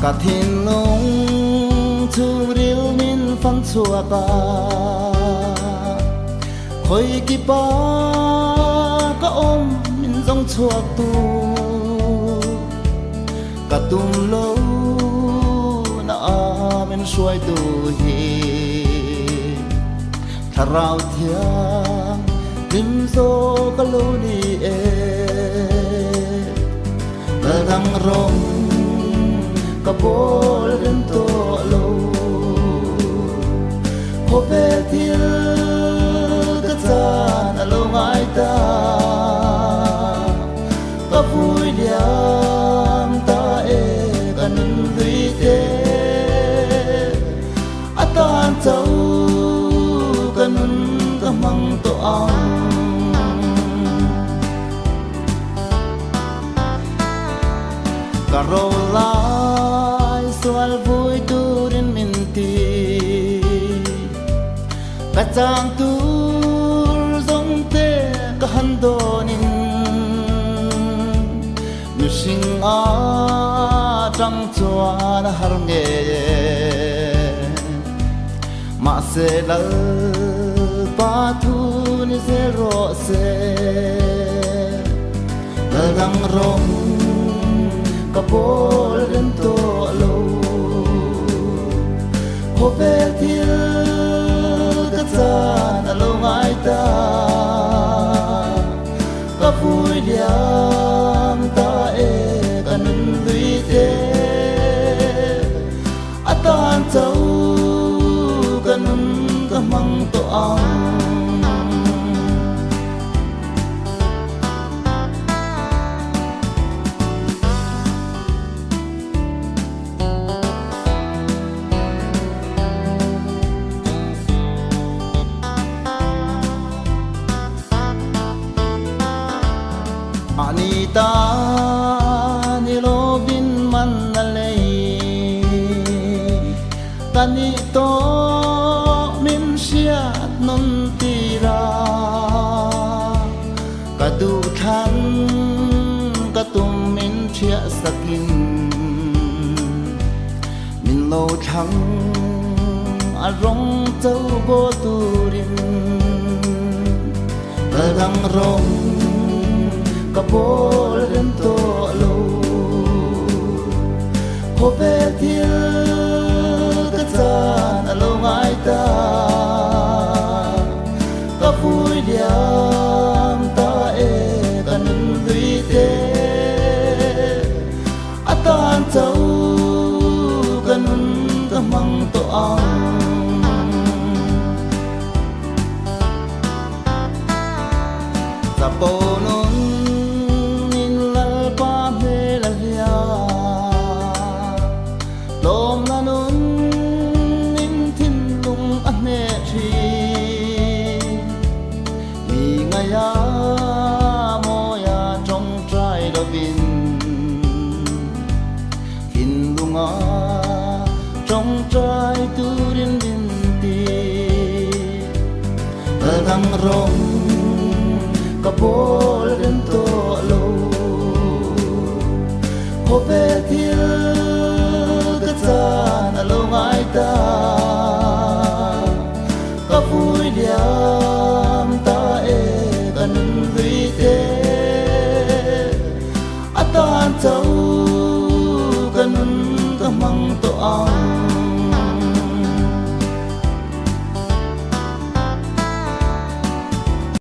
cả thiên lung thu riêu min phăng chua ba khơi kí ba cả ôm min dòng chua tu cả tum lâu na min suy tu hi thà rau thiang lim zo cả lâu đi ta đang rong cả bol đến to lâu có vẻ thiên cả cha na lâu ngày ta cả vui liam ta cả nín vui thế atan châu cả nín cả mang to ang cả rô lai xuân vui tu đến min ti cả trang tu giống thế cả hắn đô nín như sinh á trăng chua đã har nghe mà sẽ lỡ ba thu ni sẽ rõ sẽ lỡ đang rong cả bol đến to lâu có vẻ thiên cả cha na lâu ngày ta cả vui liam ta cả nín vui thế atan châu cả nín cả mang to ang Anita ni Robin man nalay tanito min siat non tira kadu than katum min chia sakin min lo thang arong châu bo turin kadang rong cả bol đến to lâu có vẻ thiên cả cha na lâu ngày ta cả vui liam ta cả nín vui thế atan châu cả nín cả mang to ang sa pono lom na nun in tin lung ane chi mi ngaya moya trong trai lo bin hin lunga trong trai tu rin din ti đang rong cả bol đến to lâu có vẻ thiên cha na lâu ngày ta cả vui liam ta cả nín vui thế atan châu